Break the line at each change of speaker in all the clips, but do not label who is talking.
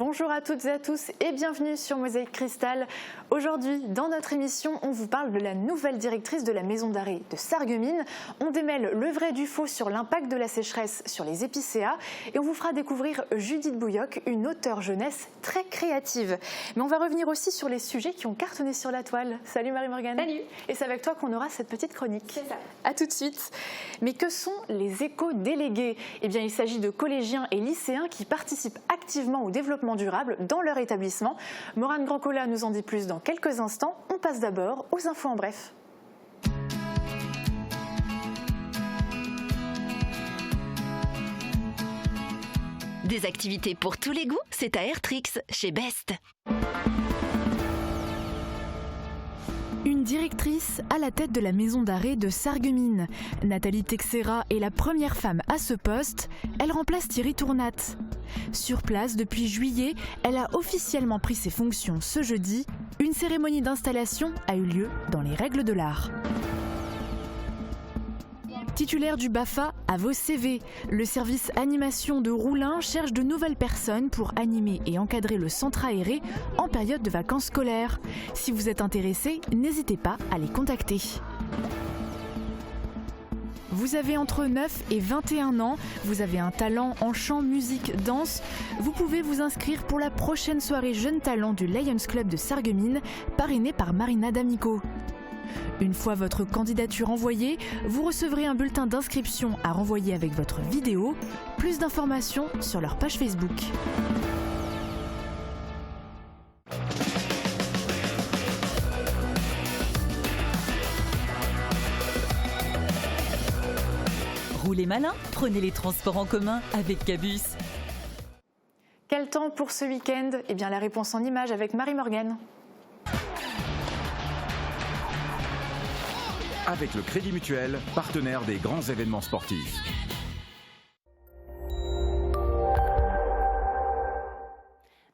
Bonjour à toutes et à tous et bienvenue sur Mosaïque Cristal. Aujourd'hui, dans notre émission, on vous parle de la nouvelle directrice de la maison d'arrêt de Sarreguemines. On démêle le vrai du faux sur l'impact de la sécheresse sur les épicéas et on vous fera découvrir Judith Bouilloc, une auteure jeunesse très créative. Mais on va revenir aussi sur les sujets qui ont cartonné sur la toile. Salut Marie-Morgane.
Salut.
Et c'est avec toi qu'on aura cette petite chronique.
C'est ça.
À tout de suite. Mais que sont les éco-délégués ? Eh bien, il s'agit de collégiens et lycéens qui participent activement au développement durable dans leur établissement. Morane Grancola nous en dit plus dans quelques instants. On passe d'abord aux infos en bref.
Des activités pour tous les goûts, c'est à Airtrix, chez Best.
Une directrice à la tête de la maison d'arrêt de Sarreguemines. Nathalie Texera est la première femme à ce poste. Elle remplace Thierry Tournat. Sur place depuis juillet, elle a officiellement pris ses fonctions ce jeudi. Une cérémonie d'installation a eu lieu dans les règles de l'art. Titulaire du BAFA, à vos CV. Le service animation de Roulin cherche de nouvelles personnes pour animer et encadrer le centre aéré en période de vacances scolaires. Si vous êtes intéressé, n'hésitez pas à les contacter. Vous avez entre 9 et 21 ans, vous avez un talent en chant, musique, danse. Vous pouvez vous inscrire pour la prochaine soirée Jeunes Talents du Lions Club de Sarreguemines, parrainée par Marina D'Amico. Une fois votre candidature envoyée, vous recevrez un bulletin d'inscription à renvoyer avec votre vidéo. Plus d'informations sur leur page Facebook.
Roulez malin, prenez les transports en commun avec Cabus.
Quel temps pour ce week-end ? Eh bien, la réponse en images avec Marie-Morgane.
Avec le Crédit Mutuel, partenaire des grands événements sportifs.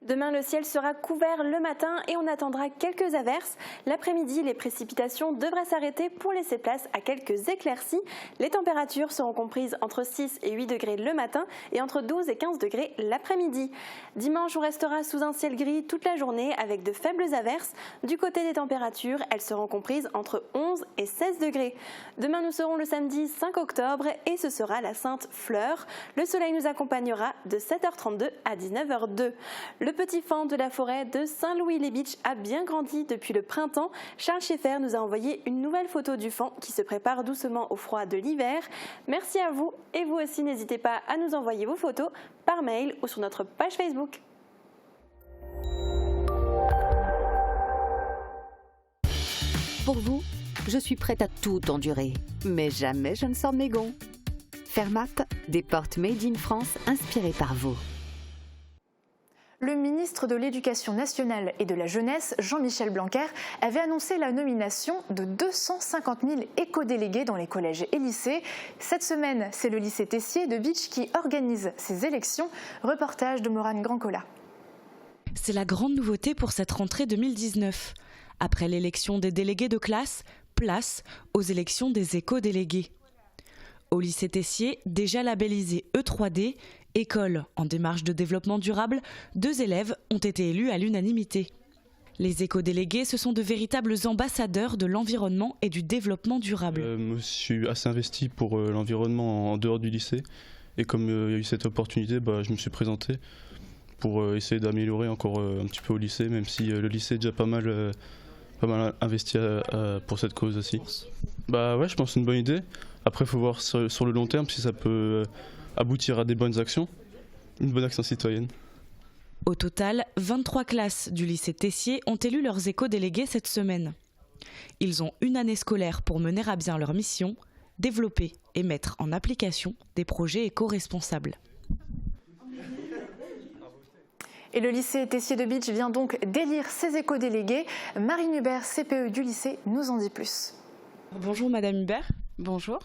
Demain, le ciel sera couvert le matin et on attendra quelques averses. L'après-midi, les précipitations devraient s'arrêter pour laisser place à quelques éclaircies. Les températures seront comprises entre 6 et 8 degrés le matin et entre 12 et 15 degrés l'après-midi. Dimanche, on restera sous un ciel gris toute la journée avec de faibles averses. Du côté des températures, elles seront comprises entre 11 et 16 degrés. Demain, nous serons le samedi 5 octobre et ce sera la Sainte Fleur. Le soleil nous accompagnera de 7h32 à 19h02. Le petit faon de la forêt de Saint-Louis-les-Bitches a bien grandi depuis le printemps. Charles Schaeffer nous a envoyé une nouvelle photo du faon qui se prépare doucement au froid de l'hiver. Merci à vous et vous aussi n'hésitez pas à nous envoyer vos photos par mail ou sur notre page Facebook.
Pour vous, je suis prête à tout endurer, mais jamais je ne sors de mes gonds. Fermat, des portes made in France inspirées par vous.
Le ministre de l'Éducation nationale et de la jeunesse, Jean-Michel Blanquer, avait annoncé la nomination de 250 000 éco-délégués dans les collèges et lycées. Cette semaine, c'est le lycée Tessier de Bitche qui organise ces élections. Reportage de Morane Grancola.
C'est la grande nouveauté pour cette rentrée 2019. Après l'élection des délégués de classe, place aux élections des éco-délégués. Au lycée Tessier, déjà labellisé E3D, école en démarche de développement durable, 2 élèves ont été élus à l'unanimité. Les éco-délégués, ce sont de véritables ambassadeurs de l'environnement et du développement durable.
Moi, je suis assez investi pour l'environnement en dehors du lycée. Et comme il y a eu cette opportunité, je me suis présenté pour essayer d'améliorer encore un petit peu au lycée, même si le lycée est déjà pas mal investi pour cette cause aussi. Ouais, je pense que c'est une bonne idée. Après, il faut voir sur le long terme si ça peut aboutir à des bonnes actions, une bonne action citoyenne.
Au total, 23 classes du lycée Tessier ont élu leurs éco-délégués cette semaine. Ils ont une année scolaire pour mener à bien leur mission, développer et mettre en application des projets éco-responsables.
Et le lycée Tessier de Bitche vient donc d'élire ses éco-délégués. Marine Hubert, CPE du lycée, nous en dit plus.
Bonjour Madame Hubert.
Bonjour.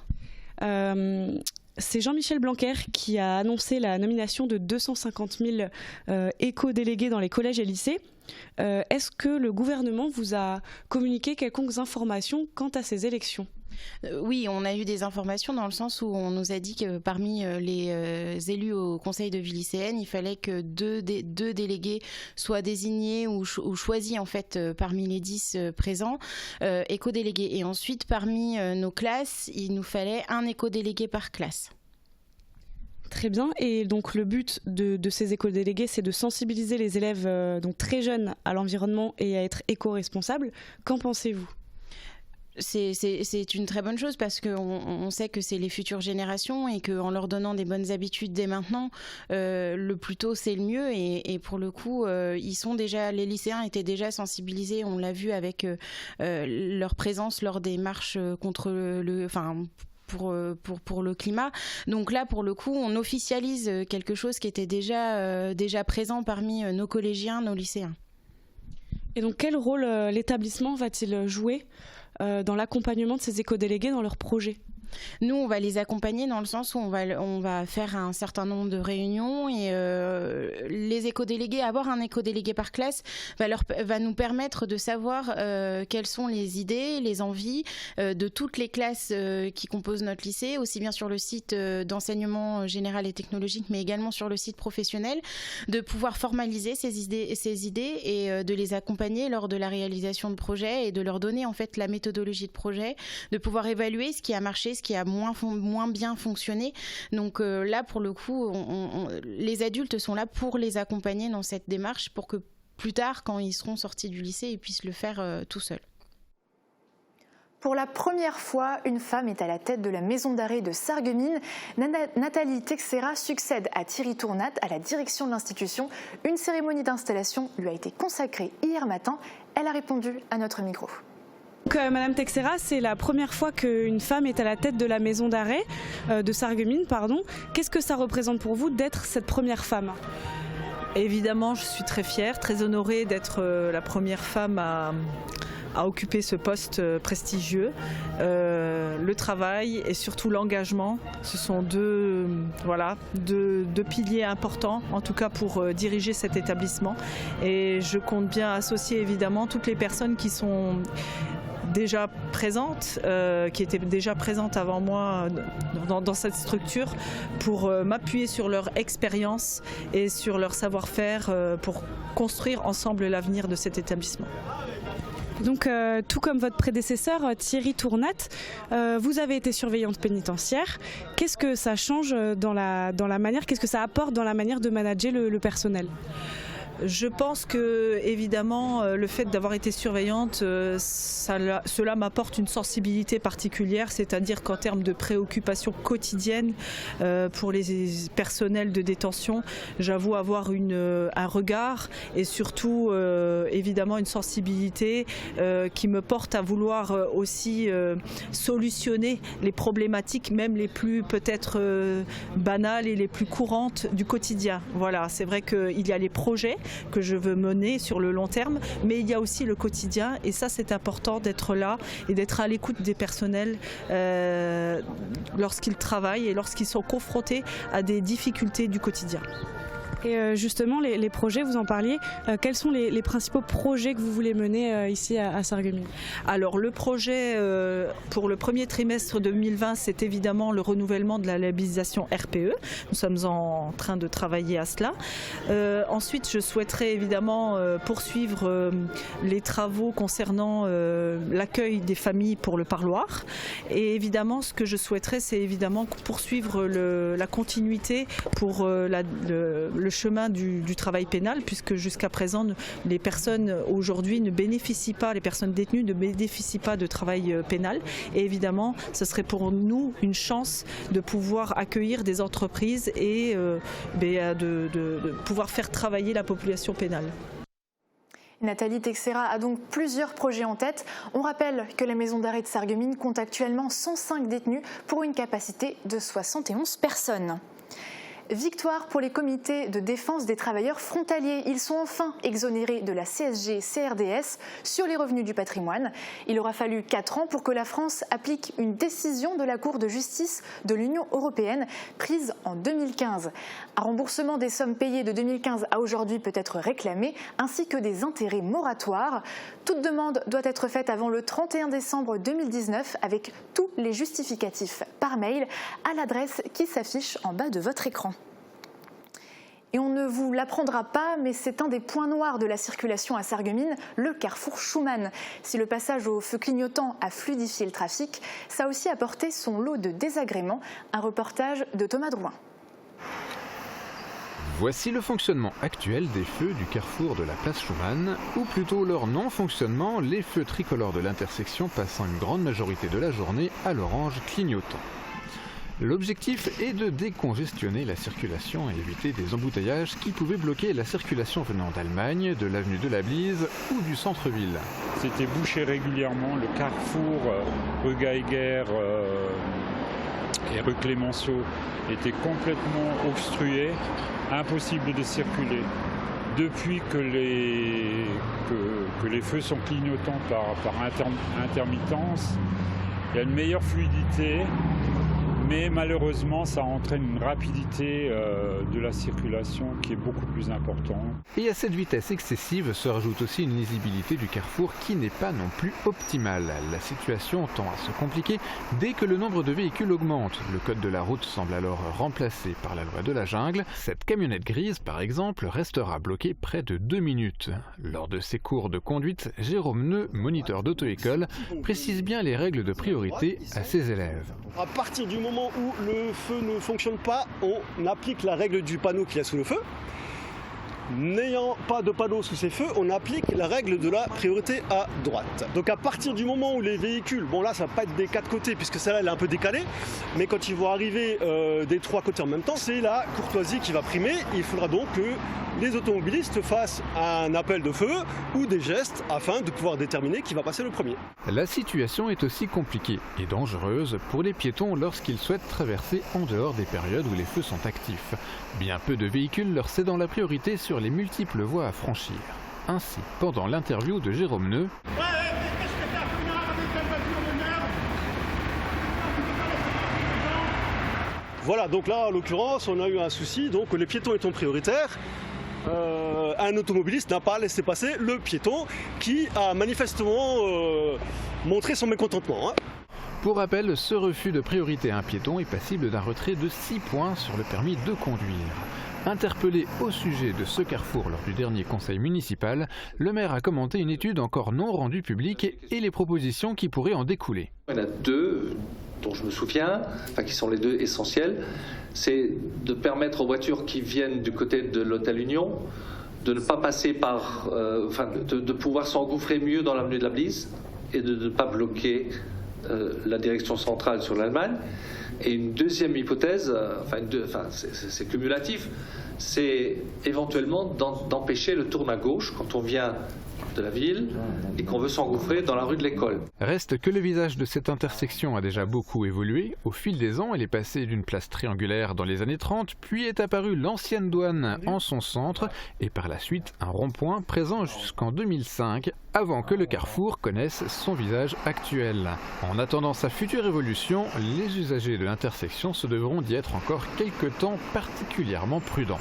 C'est Jean-Michel Blanquer qui a annoncé la nomination de 250 000 éco-délégués dans les collèges et lycées. Est-ce que le gouvernement vous a communiqué quelconques informations quant à ces élections ?
Oui, on a eu des informations dans le sens où on nous a dit que parmi les élus au conseil de vie lycéenne, il fallait que deux délégués soient désignés ou choisis en fait parmi les 10 présents, éco-délégués. Et ensuite, parmi nos classes, il nous fallait un éco-délégué par classe.
Très bien. Et donc le but de ces éco-délégués, c'est de sensibiliser les élèves donc très jeunes à l'environnement et à être éco-responsables. Qu'en pensez-vous ?
C'est une très bonne chose parce qu'on sait que c'est les futures générations et qu'en leur donnant des bonnes habitudes dès maintenant, le plus tôt c'est le mieux. Et pour le coup, les lycéens étaient déjà sensibilisés, on l'a vu avec leur présence lors des marches contre pour le climat. Donc là, pour le coup, on officialise quelque chose qui était déjà présent parmi nos collégiens, nos lycéens.
Et donc quel rôle l'établissement va-t-il jouer dans l'accompagnement de ces éco-délégués dans leurs projets ?
Nous, on va les accompagner dans le sens où on va faire un certain nombre de réunions et les éco-délégués, avoir un éco-délégué par classe va nous permettre de savoir quelles sont les idées, les envies de toutes les classes qui composent notre lycée, aussi bien sur le site d'enseignement général et technologique, mais également sur le site professionnel, de pouvoir formaliser ces idées et de les accompagner lors de la réalisation de projets et de leur donner en fait la méthodologie de projet, de pouvoir évaluer ce qui a marché, qui a moins bien fonctionné. Donc là, pour le coup, les adultes sont là pour les accompagner dans cette démarche pour que plus tard, quand ils seront sortis du lycée, ils puissent le faire tout seuls.
Pour la première fois, une femme est à la tête de la maison d'arrêt de Sarreguemines. Nathalie Texera succède à Thierry Tournat à la direction de l'institution. Une cérémonie d'installation lui a été consacrée hier matin. Elle a répondu à notre micro.
Donc, Madame Texera, c'est la première fois qu'une femme est à la tête de la maison d'arrêt de Sarreguemines. Qu'est-ce que ça représente pour vous d'être cette première femme ?
Évidemment, je suis très fière, très honorée d'être la première femme à occuper ce poste prestigieux. Le travail et surtout l'engagement, ce sont deux piliers importants, en tout cas pour diriger cet établissement. Et je compte bien associer évidemment toutes les personnes qui sont déjà présentes, qui étaient déjà présentes avant moi dans cette structure, pour m'appuyer sur leur expérience et sur leur savoir-faire pour construire ensemble l'avenir de cet établissement.
Donc, tout comme votre prédécesseur Thierry Tournat, vous avez été surveillante pénitentiaire. Qu'est-ce que ça change dans la manière, qu'est-ce que ça apporte dans la manière de manager le personnel ?
Je pense que, évidemment, le fait d'avoir été surveillante, cela m'apporte une sensibilité particulière, c'est-à-dire qu'en termes de préoccupations quotidiennes pour les personnels de détention, j'avoue avoir un regard et surtout, évidemment, une sensibilité qui me porte à vouloir aussi solutionner les problématiques, même les plus peut-être banales et les plus courantes du quotidien. Voilà, c'est vrai qu'il y a les projets que je veux mener sur le long terme, mais il y a aussi le quotidien et ça c'est important d'être là et d'être à l'écoute des personnels lorsqu'ils travaillent et lorsqu'ils sont confrontés à des difficultés du quotidien.
Et justement, les projets, vous en parliez, quels sont les principaux projets que vous voulez mener ici à Sarreguemines ?
Alors le projet pour le premier trimestre 2020, c'est évidemment le renouvellement de la labellisation RPE. Nous sommes en train de travailler à cela. Ensuite, je souhaiterais évidemment poursuivre les travaux concernant l'accueil des familles pour le parloir. Et évidemment, ce que je souhaiterais, c'est évidemment poursuivre la continuité pour le chemin du travail pénal, puisque jusqu'à présent, les personnes aujourd'hui ne bénéficient pas, les personnes détenues ne bénéficient pas de travail pénal. Et évidemment, ce serait pour nous une chance de pouvoir accueillir des entreprises et de pouvoir faire travailler la population pénale.
Nathalie Texera a donc plusieurs projets en tête. On rappelle que la maison d'arrêt de Sarreguemines compte actuellement 105 détenus pour une capacité de 71 personnes. Victoire pour les comités de défense des travailleurs frontaliers. Ils sont enfin exonérés de la CSG-CRDS sur les revenus du patrimoine. Il aura fallu 4 ans pour que la France applique une décision de la Cour de justice de l'Union européenne prise en 2015. Un remboursement des sommes payées de 2015 à aujourd'hui peut être réclamé, ainsi que des intérêts moratoires. Toute demande doit être faite avant le 31 décembre 2019 avec tous les justificatifs par mail à l'adresse qui s'affiche en bas de votre écran. Et on ne vous l'apprendra pas, mais c'est un des points noirs de la circulation à Sarreguemines, le carrefour Schumann. Si le passage au feu clignotant a fluidifié le trafic, ça a aussi apporté son lot de désagréments. Un reportage de Thomas Drouin.
Voici le fonctionnement actuel des feux du carrefour de la place Schumann, ou plutôt leur non-fonctionnement, les feux tricolores de l'intersection passant une grande majorité de la journée à l'orange clignotant. L'objectif est de décongestionner la circulation et éviter des embouteillages qui pouvaient bloquer la circulation venant d'Allemagne, de l'avenue de la Blise ou du centre-ville.
C'était bouché régulièrement, le carrefour rue Geiger et rue Clémenceau était complètement obstrué, impossible de circuler. Depuis que les feux sont clignotants par intermittence, il y a une meilleure fluidité. Mais malheureusement, ça entraîne une rapidité de la circulation qui est beaucoup plus importante.
Et à cette vitesse excessive se rajoute aussi une lisibilité du carrefour qui n'est pas non plus optimale. La situation tend à se compliquer dès que le nombre de véhicules augmente. Le code de la route semble alors remplacé par la loi de la jungle. Cette camionnette grise, par exemple, restera bloquée près de 2 minutes. Lors de ses cours de conduite, Jérôme Neu, moniteur d'auto-école, précise bien les règles de priorité à ses élèves.
À partir du moment où le feu ne fonctionne pas, on applique la règle du panneau qu'il y a sous le feu. N'ayant pas de panneau sous ces feux, on applique la règle de la priorité à droite. Donc à partir du moment où les véhicules, bon là ça va pas être des 4 côtés puisque celle-là elle est un peu décalée, mais quand ils vont arriver des 3 côtés en même temps, c'est la courtoisie qui va primer. Il faudra donc que les automobilistes fassent un appel de feu ou des gestes afin de pouvoir déterminer qui va passer le premier.
La situation est aussi compliquée et dangereuse pour les piétons lorsqu'ils souhaitent traverser en dehors des périodes où les feux sont actifs. Bien peu de véhicules leur cédant la priorité sur les multiples voies à franchir. Ainsi, pendant l'interview de Jérôme Neu,
voilà, donc là en l'occurrence on a eu un souci, donc les piétons étant prioritaires, un automobiliste n'a pas laissé passer le piéton qui a manifestement montré son mécontentement.
Pour rappel, ce refus de priorité à un piéton est passible d'un retrait de 6 points sur le permis de conduire. Interpellé au sujet de ce carrefour lors du dernier conseil municipal, le maire a commenté une étude encore non rendue publique et les propositions qui pourraient en découler.
Il y en a 2 dont je me souviens, qui sont les 2 essentiels. C'est de permettre aux voitures qui viennent du côté de l'hôtel Union de ne pas passer par, de pouvoir s'engouffrer mieux dans l'avenue de la Blise et de ne pas bloquer la direction centrale sur l'Allemagne. Et une deuxième hypothèse, c'est cumulatif, c'est éventuellement d'empêcher le tourne à gauche quand on vient de la ville et qu'on veut s'engouffrer dans la rue de l'école.
Reste que le visage de cette intersection a déjà beaucoup évolué. Au fil des ans, elle est passée d'une place triangulaire dans les années 30, puis est apparue l'ancienne douane en son centre et par la suite un rond-point présent jusqu'en 2005, avant que le carrefour connaisse son visage actuel. En attendant sa future évolution, les usagers de l'intersection se devront d'y être encore quelques temps particulièrement prudents.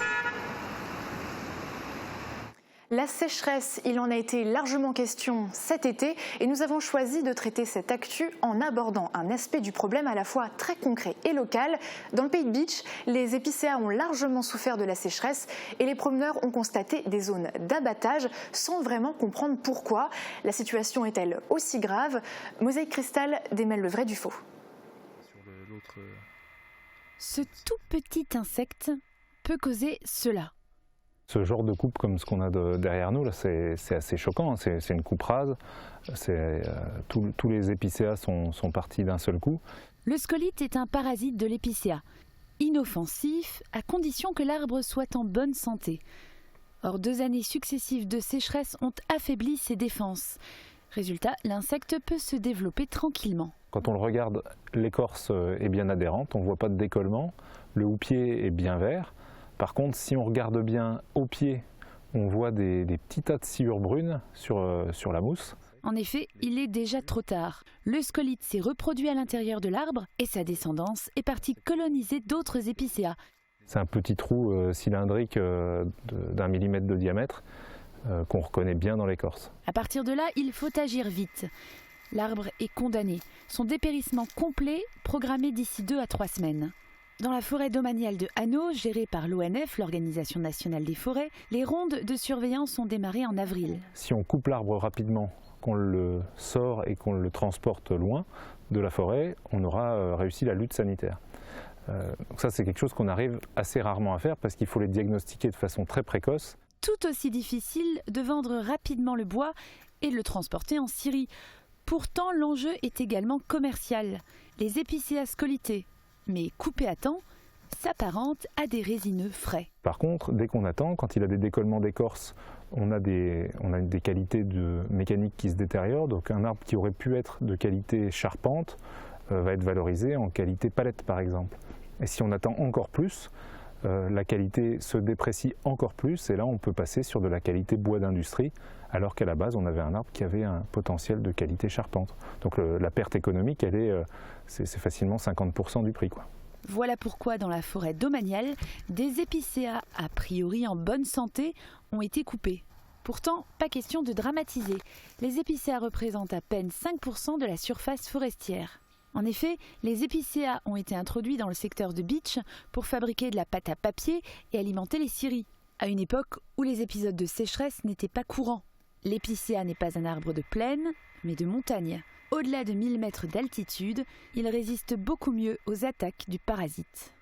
La sécheresse, il en a été largement question cet été et nous avons choisi de traiter cette actu en abordant un aspect du problème à la fois très concret et local. Dans le Pays de Bitche, les épicéas ont largement souffert de la sécheresse et les promeneurs ont constaté des zones d'abattage sans vraiment comprendre pourquoi. La situation est-elle aussi grave? Mosaïque Cristal démêle le vrai du faux.
Ce tout petit insecte peut causer cela.
Ce genre de coupe comme ce qu'on a derrière nous, là, c'est assez choquant. C'est une coupe rase. Tous les épicéas sont partis d'un seul coup.
Le scolite est un parasite de l'épicéa, inoffensif à condition que l'arbre soit en bonne santé. Or, 2 années successives de sécheresse ont affaibli ses défenses. Résultat, l'insecte peut se développer tranquillement.
Quand on le regarde, l'écorce est bien adhérente, on ne voit pas de décollement, le houppier est bien vert. Par contre, si on regarde bien au pied, on voit des petits tas de sciures brunes sur la mousse.
En effet, il est déjà trop tard. Le scolite s'est reproduit à l'intérieur de l'arbre et sa descendance est partie coloniser d'autres épicéas.
C'est un petit trou cylindrique d'1 millimètre de diamètre qu'on reconnaît bien dans l'écorce.
À partir de là, il faut agir vite. L'arbre est condamné. Son dépérissement complet programmé d'ici 2 à 3 semaines. Dans la forêt domaniale de Hanau, gérée par l'ONF, l'Organisation nationale des forêts, les rondes de surveillance ont démarré en avril.
Si on coupe l'arbre rapidement, qu'on le sort et qu'on le transporte loin de la forêt, on aura réussi la lutte sanitaire. Donc ça, c'est quelque chose qu'on arrive assez rarement à faire parce qu'il faut les diagnostiquer de façon très précoce.
Tout aussi difficile de vendre rapidement le bois et de le transporter en Syrie. Pourtant, l'enjeu est également commercial. Les épicéas scolités, mais coupés à temps, s'apparentent à des résineux frais.
Par contre, dès qu'on attend, quand il a des décollements d'écorce, on a des qualités mécaniques qui se détériorent. Donc un arbre qui aurait pu être de qualité charpente va être valorisé en qualité palette par exemple. Et si on attend encore plus, la qualité se déprécie encore plus et là on peut passer sur de la qualité bois d'industrie alors qu'à la base on avait un arbre qui avait un potentiel de qualité charpente. Donc la perte économique, c'est facilement 50% du prix, quoi.
Voilà pourquoi dans la forêt domaniale, des épicéas a priori en bonne santé ont été coupés. Pourtant, pas question de dramatiser. Les épicéas représentent à peine 5% de la surface forestière. En effet, les épicéas ont été introduits dans le secteur de Bitche pour fabriquer de la pâte à papier et alimenter les scieries, à une époque où les épisodes de sécheresse n'étaient pas courants. L'épicéa n'est pas un arbre de plaine, mais de montagne. Au-delà de 1000 mètres d'altitude, il résiste beaucoup mieux aux attaques du parasite.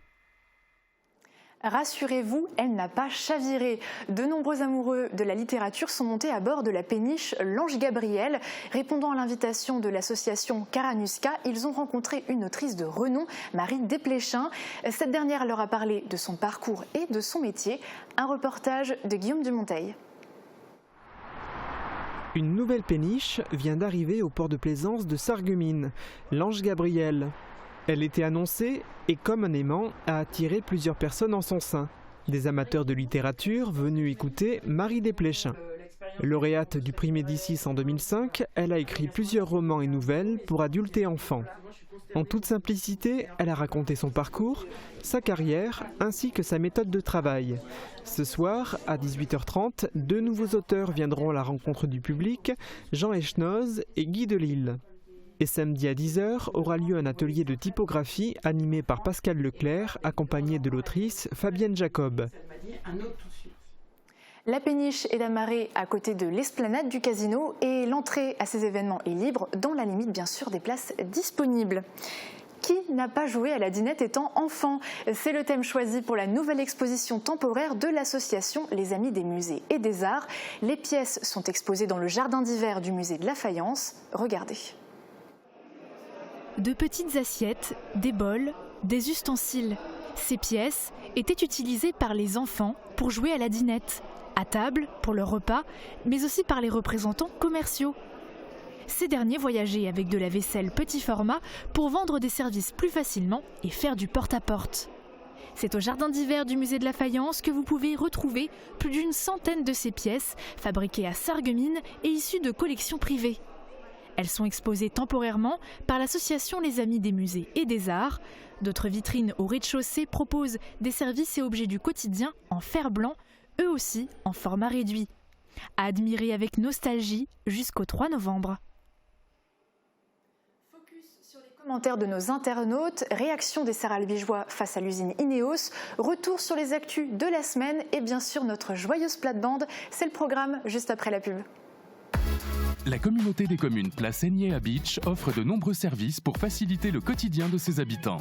Rassurez-vous, elle n'a pas chaviré. De nombreux amoureux de la littérature sont montés à bord de la péniche l'Ange Gabriel. Répondant à l'invitation de l'association Caranuska, ils ont rencontré une autrice de renom, Marie Desplechin. Cette dernière leur a parlé de son parcours et de son métier. Un reportage de Guillaume Dumonteil.
Une nouvelle péniche vient d'arriver au port de plaisance de Sarreguemines, l'Ange Gabriel. Elle était annoncée et, comme un aimant, a attiré plusieurs personnes en son sein. Des amateurs de littérature venus écouter Marie Desplechin. Lauréate du prix Médicis en 2005, elle a écrit plusieurs romans et nouvelles pour adultes et enfants. En toute simplicité, elle a raconté son parcours, sa carrière ainsi que sa méthode de travail. Ce soir, à 18h30, 2 nouveaux auteurs viendront à la rencontre du public, Jean Echnoz et Guy Delisle. Et samedi à 10h aura lieu un atelier de typographie animé par Pascal Leclerc, accompagné de l'autrice Fabienne Jacob.
La péniche est amarrée à côté de l'esplanade du casino et l'entrée à ces événements est libre, dans la limite bien sûr des places disponibles. Qui n'a pas joué à la dinette étant enfant? C'est le thème choisi pour la nouvelle exposition temporaire de l'association Les Amis des Musées et des Arts. Les pièces sont exposées dans le jardin d'hiver du musée de la Fayence. Regardez.
De petites assiettes, des bols, des ustensiles. Ces pièces étaient utilisées par les enfants pour jouer à la dinette, à table, pour leur repas, mais aussi par les représentants commerciaux. Ces derniers voyageaient avec de la vaisselle petit format pour vendre des services plus facilement et faire du porte-à-porte. C'est au jardin d'hiver du musée de la Fayence que vous pouvez retrouver plus d'une centaine de ces pièces fabriquées à Sarreguemines et issues de collections privées. Elles sont exposées temporairement par l'association Les Amis des Musées et des Arts. D'autres vitrines au rez-de-chaussée proposent des services et objets du quotidien en fer blanc, eux aussi en format réduit. À admirer avec nostalgie jusqu'au 3 novembre.
Commentaires de nos internautes, réaction des Sarralbigeois face à l'usine Ineos, retour sur les actus de la semaine et bien sûr notre joyeuse plate-bande. C'est le programme juste après la pub.
La communauté des communes Place Aigné à Bitche offre de nombreux services pour faciliter le quotidien de ses habitants.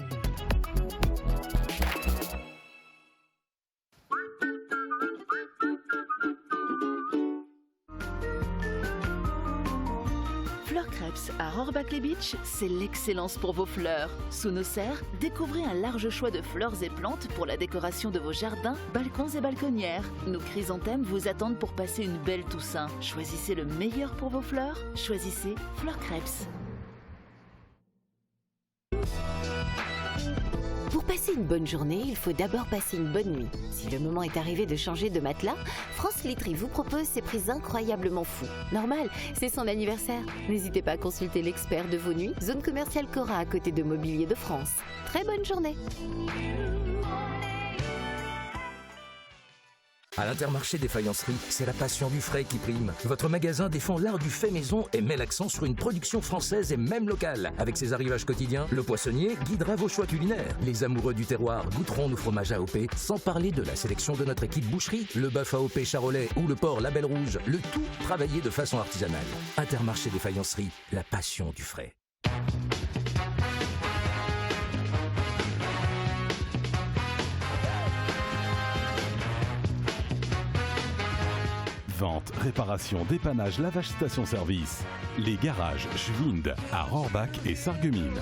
Fleurkrebs à Rohrbach-les-Bitches, c'est l'excellence pour vos fleurs. Sous nos serres, découvrez un large choix de fleurs et plantes pour la décoration de vos jardins, balcons et balconnières. Nos chrysanthèmes vous attendent pour passer une belle Toussaint. Choisissez le meilleur pour vos fleurs, choisissez Fleurkrebs. Pour
passer une bonne journée, il faut d'abord passer une bonne nuit. Si le moment est arrivé de changer de matelas, France Literie vous propose ces prix incroyablement fous. Normal, c'est son anniversaire. N'hésitez pas à consulter l'expert de vos nuits, zone commerciale Cora à côté de Mobilier de France. Très bonne journée.
À l'Intermarché des faïenceries, c'est la passion du frais qui prime. Votre magasin défend l'art du fait maison et met l'accent sur une production française et même locale. Avec ses arrivages quotidiens, le poissonnier guidera vos choix culinaires. Les amoureux du terroir goûteront nos fromages AOP, sans parler de la sélection de notre équipe boucherie, le bœuf AOP charolais ou le porc Label Rouge, le tout travaillé de façon artisanale. Intermarché des faïenceries, la passion du frais.
Vente, réparation, dépannage, lavage station-service. Les garages Schwind à Rohrbach et Sarreguemines.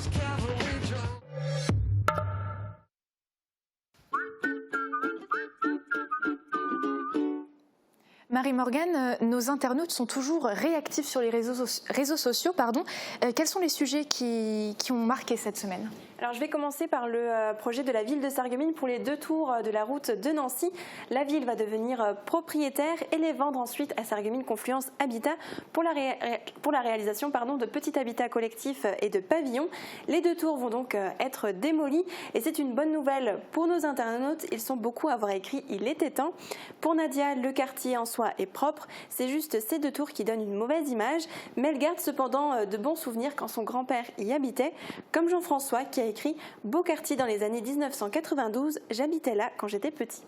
Marie-Morgane, nos internautes sont toujours réactifs sur les réseaux sociaux. Quels sont les sujets qui ont marqué cette semaine ?
Alors je vais commencer par le projet de la ville de Sarreguemines pour les 2 tours de la route de Nancy. La ville va devenir propriétaire et les vendre ensuite à Sarreguemines Confluence Habitat pour la réalisation de petits habitats collectifs et de pavillons. Les 2 tours vont donc être démolies et c'est une bonne nouvelle pour nos internautes. Ils sont beaucoup à avoir écrit « Il était temps ». Pour Nadia, le quartier en soi est propre. C'est juste ces 2 tours qui donnent une mauvaise image, mais elle garde cependant de bons souvenirs quand son grand-père y habitait, comme Jean-François qui a écrit « Beau quartier dans les années 1992, j'habitais là quand j'étais petit ».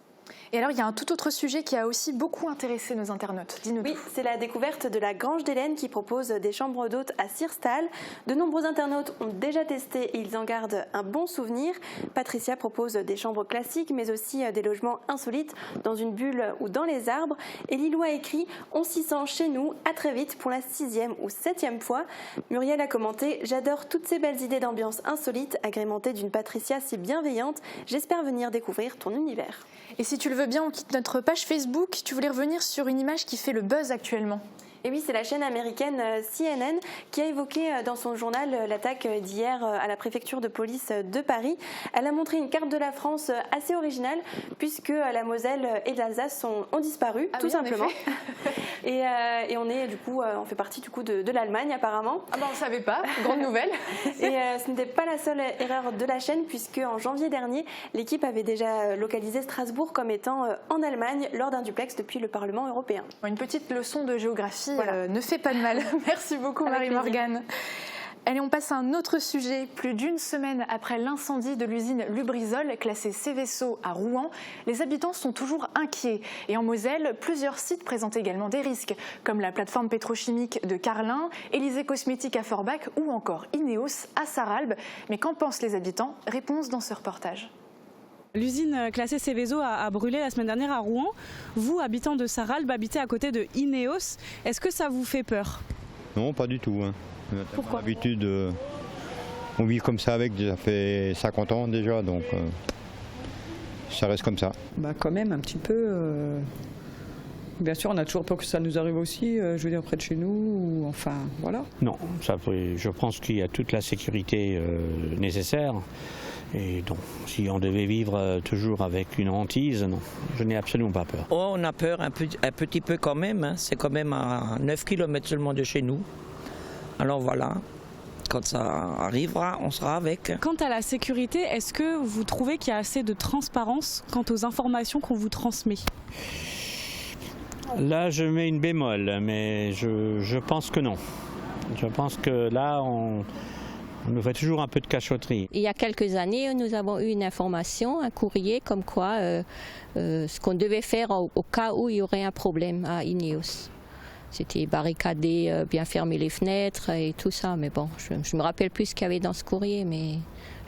Et alors, il y a un tout autre sujet qui a aussi beaucoup intéressé nos internautes. Dis-nous tout.
Oui, c'est la découverte de la Grange d'Hélène qui propose des chambres d'hôtes à Sirstal. De nombreux internautes ont déjà testé et ils en gardent un bon souvenir. Patricia propose des chambres classiques, mais aussi des logements insolites dans une bulle ou dans les arbres. Et Lilou a écrit « On s'y sent chez nous, à très vite pour la 6e ou 7e fois ». Muriel a commenté « J'adore toutes ces belles idées d'ambiance insolites, agrémentées d'une Patricia si bienveillante. J'espère venir découvrir ton univers ».
Et si tu le veux bien, on quitte notre page Facebook. Tu voulais revenir sur une image qui fait le buzz actuellement.
Et oui, c'est la chaîne américaine CNN qui a évoqué dans son journal l'attaque d'hier à la préfecture de police de Paris. Elle a montré une carte de la France assez originale puisque la Moselle et l'Alsace ont disparu, tout simplement. Et on fait partie du coup de l'Allemagne apparemment.
Ah ben on ne savait pas, grande nouvelle.
Et ce n'était pas la seule erreur de la chaîne puisque en janvier dernier, l'équipe avait déjà localisé Strasbourg comme étant en Allemagne lors d'un duplex depuis le Parlement européen.
Une petite leçon de géographie. Ne fait pas de mal. Merci beaucoup Marie-Morgane. Allez, on passe à un autre sujet. Plus d'une semaine après l'incendie de l'usine Lubrizol, classée Cveso à Rouen, les habitants sont toujours inquiets. Et en Moselle, plusieurs sites présentent également des risques, comme la plateforme pétrochimique de Carlin, Élysée Cosmétique à Forbach ou encore Ineos à Sarralbe. Mais qu'en pensent les habitants ? Réponse dans ce reportage.
L'usine classée Cveso a brûlé la semaine dernière à Rouen. Vous, habitant de Sarralbe, habitez à côté de Ineos. Est-ce que ça vous fait peur ?
Non, pas du tout.
Pourquoi ?
L'habitude, on vit comme ça avec, ça fait 50 ans déjà, donc ça reste comme ça.
Quand même, un petit peu. Bien sûr, on a toujours peur que ça nous arrive aussi, près de chez nous, enfin, voilà.
Non, je pense qu'il y a toute la sécurité nécessaire. Et donc, si on devait vivre toujours avec une hantise, non, je n'ai absolument pas peur.
Oh, on a peur un petit peu quand même, c'est quand même à 9 km seulement de chez nous. Alors voilà, quand ça arrivera, on sera avec.
Quant à la sécurité, est-ce que vous trouvez qu'il y a assez de transparence quant aux informations qu'on vous transmet ?
Là, je mets une bémol, mais je pense que non. Je pense que là, on nous fait toujours un peu de cachotterie.
Il y a quelques années, nous avons eu une information, un courrier, comme quoi ce qu'on devait faire au cas où il y aurait un problème à Ineos. C'était barricader, bien fermer les fenêtres et tout ça. Mais bon, je ne me rappelle plus ce qu'il y avait dans ce courrier, mais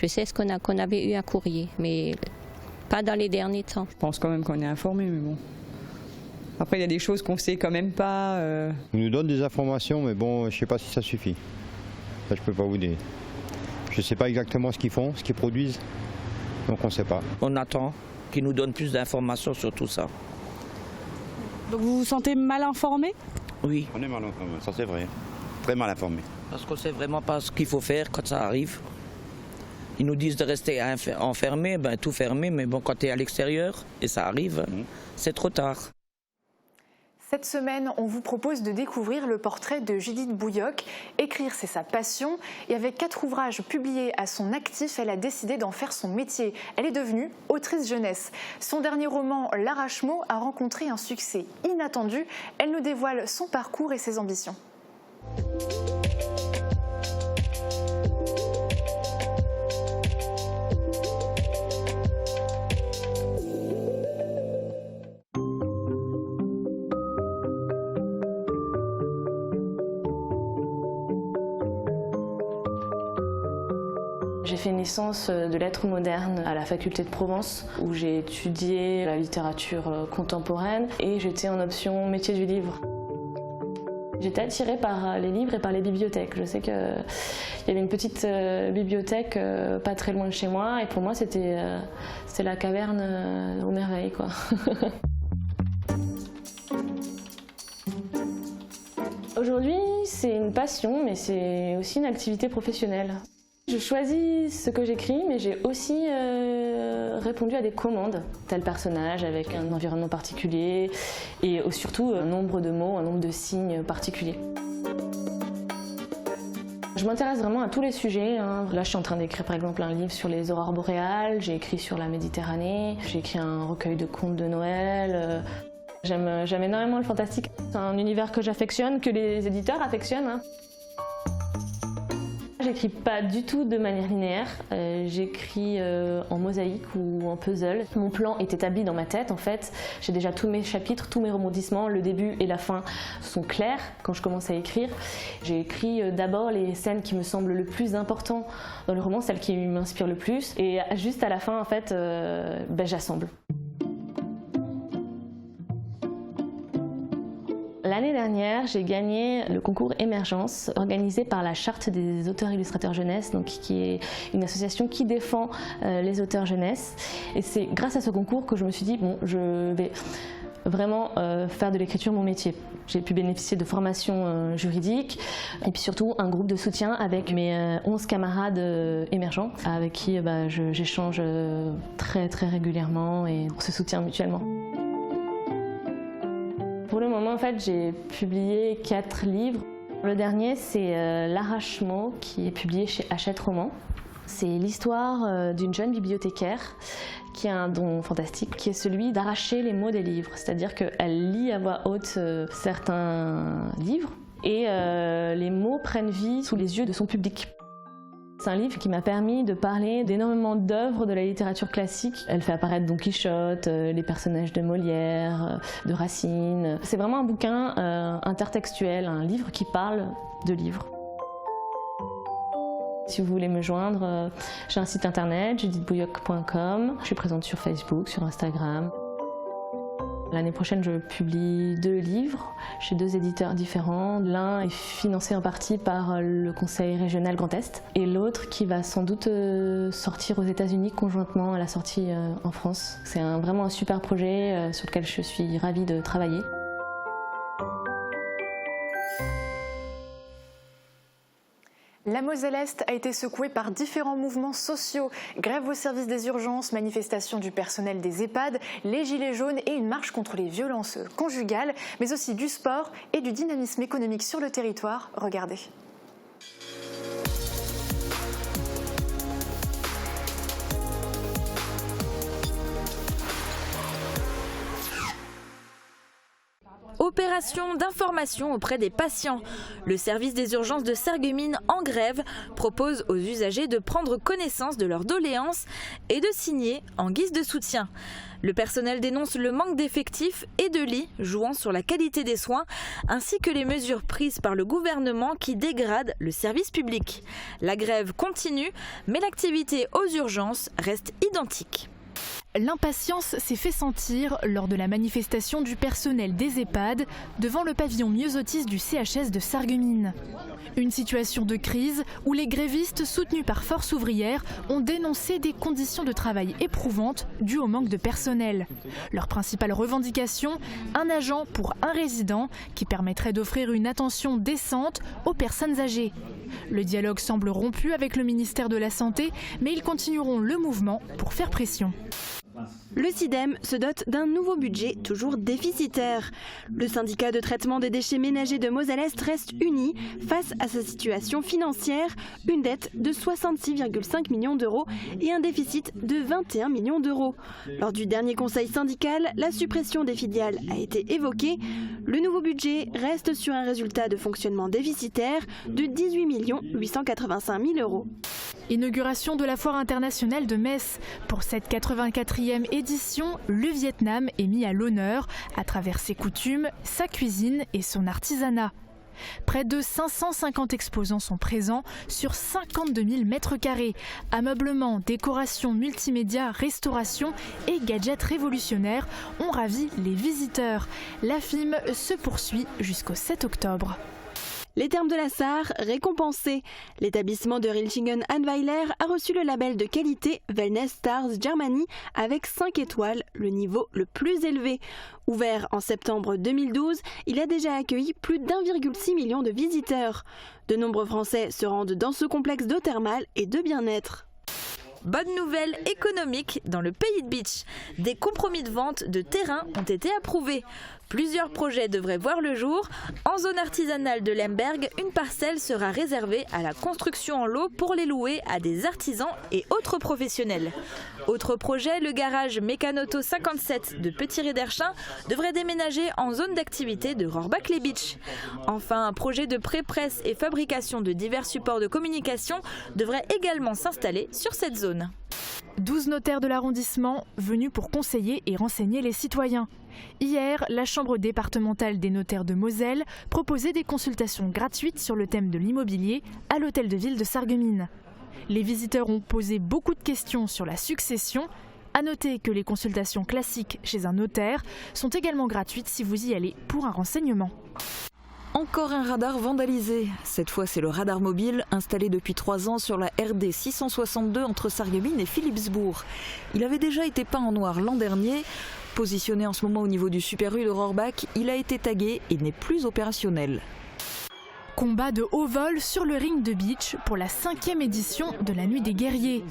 je sais qu'on avait eu un courrier, mais pas dans les derniers temps.
Je pense quand même qu'on est informé, mais bon. Après, il y a des choses qu'on ne sait quand même pas.
On nous donne des informations, mais bon, je ne sais pas si ça suffit. Ça, je ne peux pas vous dire. Je ne sais pas exactement ce qu'ils font, ce qu'ils produisent, donc on ne sait pas.
On attend qu'ils nous donnent plus d'informations sur tout ça.
Donc vous vous sentez mal informé ?
Oui.
On est mal informé, ça c'est vrai. Très mal informé.
Parce qu'on ne sait vraiment pas ce qu'il faut faire quand ça arrive. Ils nous disent de rester enfermés, tout fermé, mais bon, quand tu es à l'extérieur, et ça arrive, c'est trop tard.
Cette semaine, on vous propose de découvrir le portrait de Judith Bouilloc. Écrire, c'est sa passion. Et avec 4 ouvrages publiés à son actif, elle a décidé d'en faire son métier. Elle est devenue autrice jeunesse. Son dernier roman, L'Arrache-mot, a rencontré un succès inattendu. Elle nous dévoile son parcours et ses ambitions.
J'ai fait une licence de lettres modernes à la faculté de Provence où j'ai étudié la littérature contemporaine et j'étais en option métier du livre. J'étais attirée par les livres et par les bibliothèques. Je sais qu'il y avait une petite bibliothèque pas très loin de chez moi et pour moi c'était la caverne aux merveilles, quoi. Aujourd'hui, c'est une passion mais c'est aussi une activité professionnelle. Je choisis ce que j'écris, mais j'ai aussi répondu à des commandes. Tel personnage avec un environnement particulier et surtout un nombre de mots, un nombre de signes particuliers. Je m'intéresse vraiment à tous les sujets. Là, je suis en train d'écrire par exemple un livre sur les aurores boréales, j'ai écrit sur la Méditerranée, j'ai écrit un recueil de contes de Noël. J'aime énormément le fantastique. C'est un univers que j'affectionne, que les éditeurs affectionnent. J'écris pas du tout de manière linéaire, j'écris en mosaïque ou en puzzle. Mon plan est établi dans ma tête en fait, j'ai déjà tous mes chapitres, tous mes rebondissements, le début et la fin sont clairs quand je commence à écrire. J'ai écrit d'abord les scènes qui me semblent le plus importantes dans le roman, celles qui m'inspirent le plus et juste à la fin en fait, j'assemble. L'année dernière, j'ai gagné le concours Émergence organisé par la Charte des auteurs illustrateurs jeunesse, donc qui est une association qui défend les auteurs jeunesse. Et c'est grâce à ce concours que je me suis dit, bon, je vais vraiment faire de l'écriture mon métier. J'ai pu bénéficier de formations juridiques et puis surtout un groupe de soutien avec mes 11 camarades émergents avec qui j'échange très régulièrement et on se soutient mutuellement. Pour le moment, en fait, j'ai publié 4 livres. Le dernier, c'est L'Arrache-mot, qui est publié chez Hachette Roman. C'est l'histoire d'une jeune bibliothécaire qui a un don fantastique, qui est celui d'arracher les mots des livres. C'est-à-dire qu'elle lit à voix haute certains livres et les mots prennent vie sous les yeux de son public. C'est un livre qui m'a permis de parler d'énormément d'œuvres de la littérature classique. Elle fait apparaître Don Quichotte, les personnages de Molière, de Racine. C'est vraiment un bouquin intertextuel, un livre qui parle de livres. Si vous voulez me joindre, j'ai un site internet, judithbouilloc.com. Je suis présente sur Facebook, sur Instagram. L'année prochaine, je publie 2 livres chez 2 éditeurs différents. L'un est financé en partie par le Conseil régional Grand Est et l'autre qui va sans doute sortir aux États-Unis conjointement à la sortie en France. C'est vraiment un super projet sur lequel je suis ravie de travailler.
La Moselle-Est a été secouée par différents mouvements sociaux. Grève au service des urgences, manifestation du personnel des EHPAD, les gilets jaunes et une marche contre les violences conjugales, mais aussi du sport et du dynamisme économique sur le territoire. Regardez.
Opération d'information auprès des patients. Le service des urgences de Sarreguemines en grève propose aux usagers de prendre connaissance de leurs doléances et de signer en guise de soutien. Le personnel dénonce le manque d'effectifs et de lits jouant sur la qualité des soins ainsi que les mesures prises par le gouvernement qui dégradent le service public. La grève continue, mais l'activité aux urgences reste identique.
L'impatience s'est fait sentir lors de la manifestation du personnel des EHPAD devant le pavillon Myosotis du CHS de Sarreguemines. Une situation de crise où les grévistes soutenus par Force ouvrière ont dénoncé des conditions de travail éprouvantes dues au manque de personnel. Leur principale revendication, un agent pour un résident qui permettrait d'offrir une attention décente aux personnes âgées. Le dialogue semble rompu avec le ministère de la Santé, mais ils continueront le mouvement pour faire pression.
Le SIDEM se dote d'un nouveau budget toujours déficitaire. Le syndicat de traitement des déchets ménagers de Moselle-Est reste uni face à sa situation financière, une dette de 66,5 millions d'euros et un déficit de 21 millions d'euros. Lors du dernier conseil syndical, la suppression des filiales a été évoquée. Le nouveau budget reste sur un résultat de fonctionnement déficitaire de 18 885 000 euros.
Inauguration de la Foire internationale de Metz. Pour cette 84e édition, le Vietnam est mis à l'honneur à travers ses coutumes, sa cuisine et son artisanat. Près de 550 exposants sont présents sur 52 000 mètres carrés. Ameublement, décoration, multimédia, restauration et gadgets révolutionnaires ont ravi les visiteurs. La FIM se poursuit jusqu'au 7 octobre.
Les termes de la Sarre récompensés. L'établissement de Rilchingen-Annweiler a reçu le label de qualité Wellness Stars Germany avec 5 étoiles, le niveau le plus élevé. Ouvert en septembre 2012, il a déjà accueilli plus d'1,6 million de visiteurs. De nombreux Français se rendent dans ce complexe d'eau thermale et de bien-être.
Bonne nouvelle économique dans le pays de Bitche. Des compromis de vente de terrain ont été approuvés. Plusieurs projets devraient voir le jour. En zone artisanale de Lemberg, une parcelle sera réservée à la construction en lot pour les louer à des artisans et autres professionnels. Autre projet, le garage Mécanoto 57 de Petit-Réderchin devrait déménager en zone d'activité de Rohrbach-les-Bitches. Enfin, un projet de pré-presse et fabrication de divers supports de communication devrait également s'installer sur cette zone.
12 notaires de l'arrondissement venus pour conseiller et renseigner les citoyens. Hier, la Chambre départementale des notaires de Moselle proposait des consultations gratuites sur le thème de l'immobilier à l'hôtel de ville de Sarreguemines. Les visiteurs ont posé beaucoup de questions sur la succession. À noter que les consultations classiques chez un notaire sont également gratuites si vous y allez pour un renseignement.
Encore un radar vandalisé. Cette fois, c'est le radar mobile installé depuis 3 ans sur la RD 662 entre Sarreguemines et Philipsbourg. Il avait déjà été peint en noir l'an dernier. Positionné en ce moment au niveau du Super U de Rohrbach, il a été tagué et n'est plus opérationnel.
Combat de haut vol sur le ring de beach pour la 5e édition de la Nuit des Guerriers.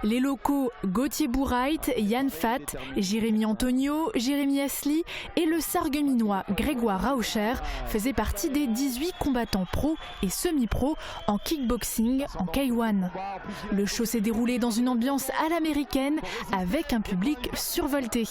Les locaux Gauthier Bourrait, Yann Fatt, Jérémy Antonio, Jérémy Asli et le Sarregueminois Grégoire Raucher faisaient partie des 18 combattants pro et semi-pro en kickboxing en K1. Le show s'est déroulé dans une ambiance à l'américaine avec un public survolté.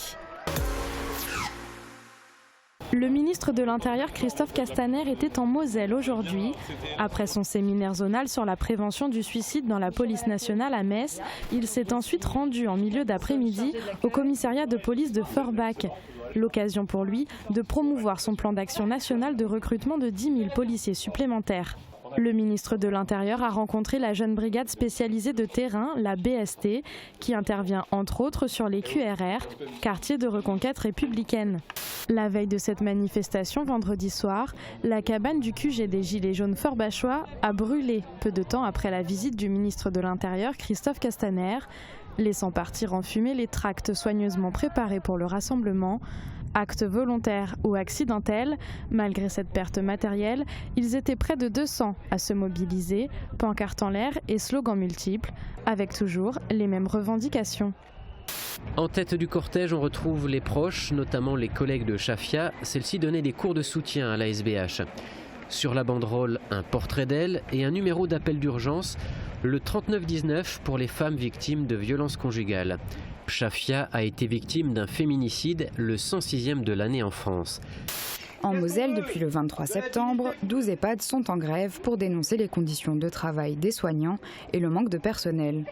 Le ministre de l'Intérieur Christophe Castaner était en Moselle aujourd'hui. Après son séminaire zonal sur la prévention du suicide dans la police nationale à Metz, il s'est ensuite rendu en milieu d'après-midi au commissariat de police de Forbach. L'occasion pour lui de promouvoir son plan d'action national de recrutement de 10 000 policiers supplémentaires. Le ministre de l'Intérieur a rencontré la jeune brigade spécialisée de terrain, la BST, qui intervient entre autres sur les QRR, quartiers de reconquête républicaine. La veille de cette manifestation, vendredi soir, la cabane du QG des Gilets jaunes forbachois a brûlé peu de temps après la visite du ministre de l'Intérieur Christophe Castaner, laissant partir en fumée les tracts soigneusement préparés pour le rassemblement. Acte volontaire ou accidentel, malgré cette perte matérielle, ils étaient près de 200 à se mobiliser, pancartes en l'air et slogans multiples, avec toujours les mêmes revendications.
En tête du cortège, on retrouve les proches, notamment les collègues de Shafia. Celle-ci donnait des cours de soutien à la SBH. Sur la banderole, un portrait d'elle et un numéro d'appel d'urgence, le 3919 pour les femmes victimes de violences conjugales. Shafia a été victime d'un féminicide, le 106e de l'année en France.
En Moselle, depuis le 23 septembre, 12 EHPAD sont en grève pour dénoncer les conditions de travail des soignants et le manque de personnel.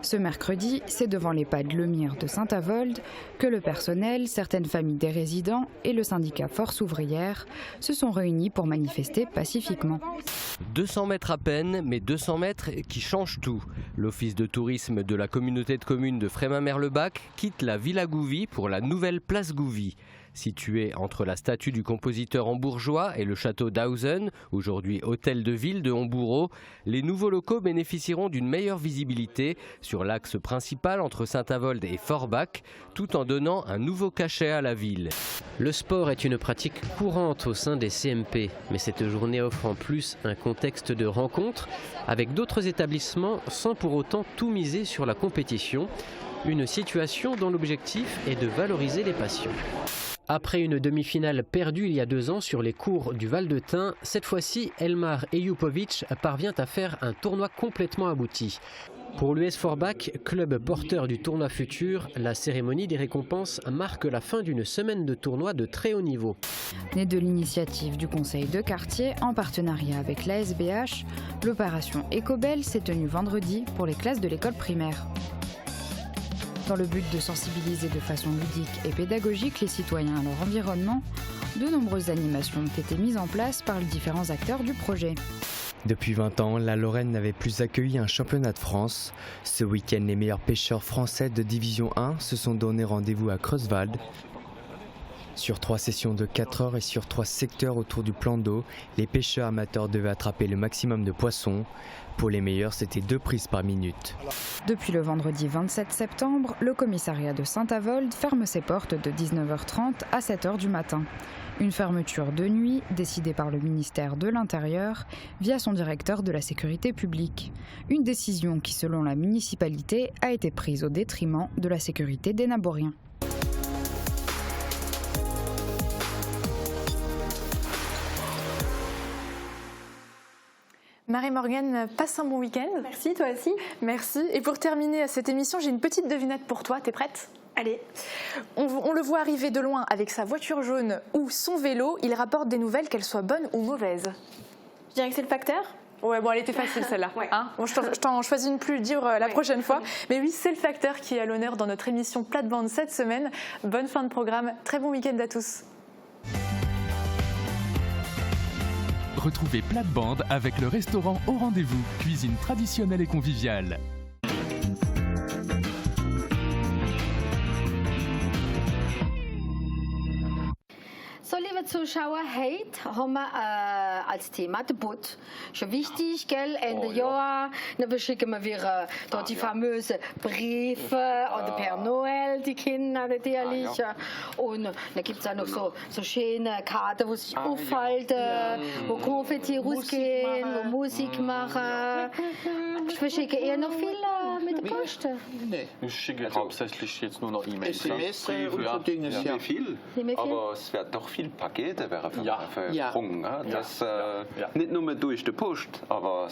Ce mercredi, c'est devant l'EHPAD Le Mire de Saint-Avold que le personnel, certaines familles des résidents et le syndicat Force ouvrière se sont réunis pour manifester pacifiquement.
200 mètres à peine, mais 200 mètres qui changent tout. L'office de tourisme de la communauté de communes de Frémin-Merlebach quitte la Villa Gouvy pour la nouvelle place Gouvy.
Situé entre la statue du compositeur hambourgeois et le château d'Hausen, aujourd'hui hôtel de ville de Homboureau, les nouveaux locaux bénéficieront d'une meilleure visibilité sur l'axe principal entre Saint-Avold et Forbach, tout en donnant un nouveau cachet à la ville.
Le sport est une pratique courante au sein des CMP, mais cette journée offre en plus un contexte de rencontre avec d'autres établissements sans pour autant tout miser sur la compétition. Une situation dont l'objectif est de valoriser les patients. Après une demi-finale perdue il y a 2 ans sur les cours du Val-de-Thym, cette fois-ci, Elmar Ejupovic parvient à faire un tournoi complètement abouti. Pour l'US Forbach, club porteur du tournoi futur, la cérémonie des récompenses marque la fin d'une semaine de tournoi de très haut niveau.
Né de l'initiative du conseil de quartier en partenariat avec l'ASBH, l'opération Ecobel s'est tenue vendredi pour les classes de l'école primaire. Dans le but de sensibiliser de façon ludique et pédagogique les citoyens à leur environnement, de nombreuses animations ont été mises en place par les différents acteurs du projet.
Depuis 20 ans, la Lorraine n'avait plus accueilli un championnat de France. Ce week-end, les meilleurs pêcheurs français de Division 1 se sont donné rendez-vous à Creuswald. Sur 3 sessions de 4 heures et sur 3 secteurs autour du plan d'eau, les pêcheurs amateurs devaient attraper le maximum de poissons. Pour les meilleurs, c'était 2 prises par minute.
Depuis le vendredi 27 septembre, le commissariat de Saint-Avold ferme ses portes de 19h30 à 7h du matin. Une fermeture de nuit décidée par le ministère de l'Intérieur via son directeur de la sécurité publique. Une décision qui, selon la municipalité, a été prise au détriment de la sécurité des Naboriens.
Marie-Morgane, passe un bon week-end.
Merci, toi aussi.
Merci. Et pour terminer cette émission, j'ai une petite devinette pour toi. T'es prête ?
Allez.
On le voit arriver de loin avec sa voiture jaune ou son vélo. Il rapporte des nouvelles, qu'elles soient bonnes ou mauvaises.
Je dirais que c'est le facteur.
Ouais, bon, elle était facile celle-là.
Ouais.
Hein, bon, je t'en choisis une plus dure la prochaine fois. Mais oui, c'est le facteur qui est à l'honneur dans notre émission Plate-Bande cette semaine. Bonne fin de programme. Très bon week-end à tous.
Retrouvez Plate-Bande avec le restaurant Au Rendez-vous, cuisine traditionnelle et conviviale.
So, liebe Zuschauer, heute haben wir als Thema den Butt. Schon wichtig, gell? Ende Jahr. Dann schicken wir wieder dort die famösen Briefe oder per Noel, die Kinder natürlich. Und dann gibt es auch noch so schöne Karten, wo sich aufhalten, wo Konfetti rausgehen, wo Musik machen. Wir schicken eher noch viel mit der Post.
Nee, ich schicke hauptsächlich jetzt nur noch E-Mails.
SMS
und so Dinge, ja. Viel. Aber es wird doch viel Pakete versprungen. Das nicht nur durch die Post, aber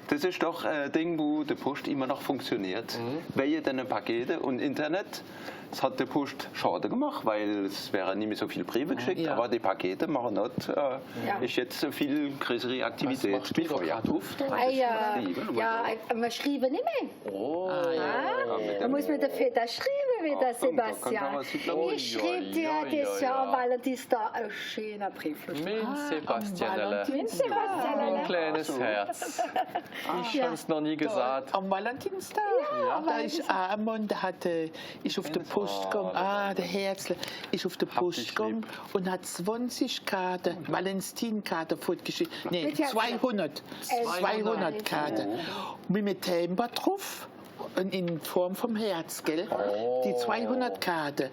das ist doch ein Ding, wo die Post immer noch funktioniert. Weil deine Pakete und Internet, das hat die Post schade gemacht, weil es wären nicht mehr so viele Briefe geschickt, aber die Pakete machen nicht. Ist jetzt eine viel größere Aktivität wie vorher.
Wir schreiben nicht mehr. Da muss man den Väter schreiben, wie der Sebastian. Ich schreibe dir dieses Jahr Valentinstag einen schönen Brief.
Min Sebastian,
ein
kleines Herz. Ich habe es noch nie gesagt.
Am Valentinstag? Ja. Da ist ein Mann, der ist auf der Post gegangen. Der Herzl ist auf der Post gegangen und hat 20 Karten, Valentinkarten fortgeschickt. Nein, 200 Karten. Mit Temper drauf. In Form vom Herz, gell? Die 200 Karten.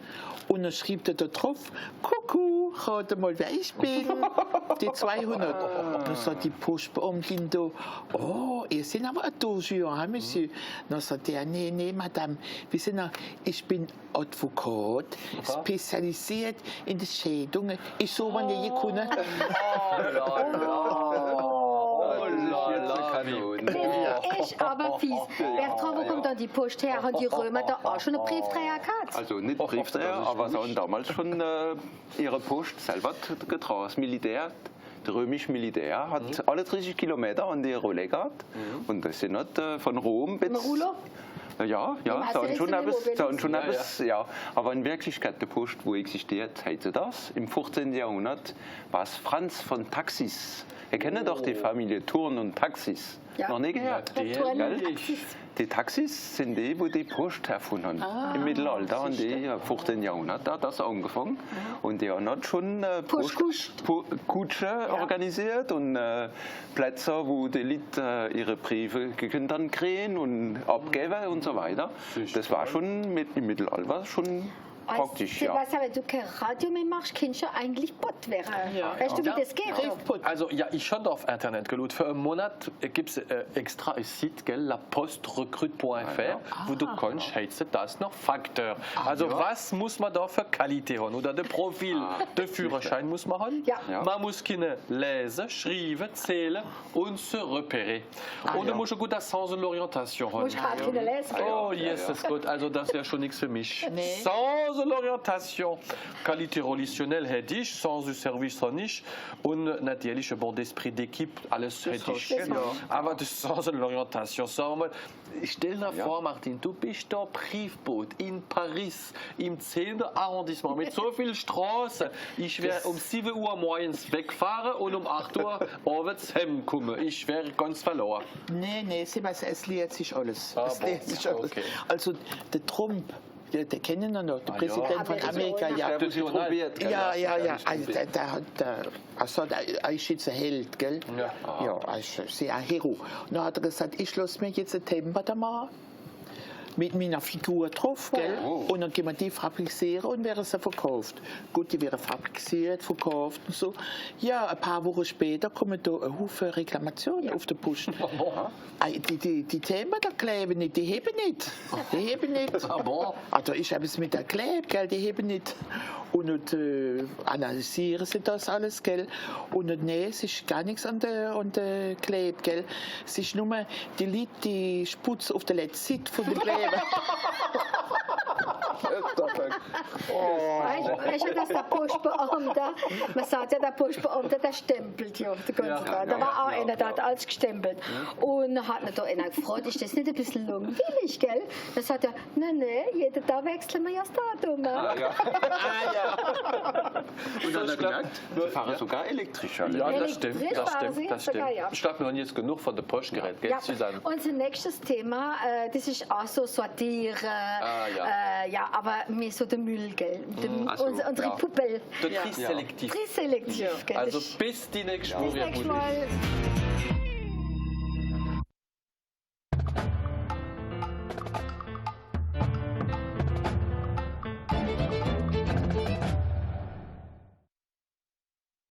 Und dann schreibt er da drauf, Kuckuck, rate mal, wer ich bin. Die 200. Dann sagt die Postbeamtin da, oh, ihr seid aber ein Dossier, hein, Monsieur? Dann sagt er, nee, Madame, wissen Sie, ich bin Advokat, spezialisiert in die Schädungen. Ich so man nie gekonnt.
Ist aber fies. Bertrand, wo kommt dann die Post her? Haben die Römer da auch schon einen Briefträger gehabt?
Also nicht Briefträger, aber sie haben damals schon ihre Post selber getragen. Das Militär, der römische Militär, hat alle 30 Kilometer an die Rolle gehabt. Und das sind nicht von Rom bis... Ja, schon etwas, ja. Aber in Wirklichkeit die Post, wo existiert, heute das. Im 14. Jahrhundert war es Franz von Taxis. Ihr kennt doch die Familie Thurn und Taxis. Noch nie gehört. Die Taxis sind die, wo die Post erfunden haben. Im Mittelalter und die 15. Jahrhundert hat das angefangen. Und die haben schon Kutsche organisiert und Plätze, wo die Leute ihre Briefe dann kriegen und abgeben und so weiter. Das war schon im Mittelalter schon praktisch, ja.
Wenn du kein Radio mehr machst, kannst du eigentlich Bot werden. Weißt du, wie das geht?
Also, ja, ich habe auf Internet geschaut. Für einen Monat gibt es extra ein Site, lapostrecrute.fr, wo du kannst, heißt das noch Faktor. Also, was muss man da für Qualität haben? Oder der Profil, der Führerschein muss man haben. Man muss können lesen, schreiben, zählen und se repérer. Und du musst ein guter Sens de l'orientation haben.
Musst gerade können lesen.
Oh, Jesus Gott, also das wäre schon nichts für mich. Sans l'orientation, Qualité relationnelle hätte ich, Sens du Service habe ich und natürlich ein bon d'esprit d'équipe, alles hätte ich. Aber das Sens de l'orientation, stell dir vor, Martin, du bist da Briefboot in Paris, im 10. Arrondissement, mit so vielen Straßen. Ich werde um 7 Uhr morgens wegfahren und um 8 Uhr abends heimkommen. Ich wäre ganz verloren.
Nee, es lehrt sich alles. Also, der Trump, der kennen wir noch, der Präsident von Amerika, der ist jetzt ein Held, gell? Ja, also sehr ein Hero. Dann hat er gesagt, ich lasse mir jetzt ein Temper machen. Mit meiner Figur drauf, gell? Und dann können wir die fabrizieren und werden sie verkauft. Gut, die werden fabriziert, verkauft und so. Ja, ein paar Wochen später kommen da ein Haufen Reklamationen auf der Post. Die Themen da kleben nicht, die heben nicht. Die heben nicht. Also ich habe es mit der Kleb, gell? Die heben nicht. Und analysieren sie das alles, gell? Und nee, es ist gar nichts an der Kleb, gell? Es ist nur die Leute, die Sputz auf der letzten Seite von der Kleb.
Weißt du, dass der Postbeamte, man sagt ja, der Postbeamte, der stempelt ja den ganzen Tag. Da war auch einer, der hat alles gestempelt. Und dann hat er da einer gefragt, ist das nicht ein bisschen langweilig, gell? Dann sagt er, nein, jeden Tag wechseln wir ja das Datum.
Und dann hat er gesagt, wir fahren sogar elektrisch.
Ja, das stimmt. Ich glaube, wir haben jetzt genug von der Post geredet, gell, Susanne?
Unser nächstes Thema, das ist auch so sortieren, aber mehr so der Müll, gell? Unsere Puppe.
Der Triselektiv.
Triselektiv, gell?
Also bis die nächste Mal.
Bis nächstes Mal.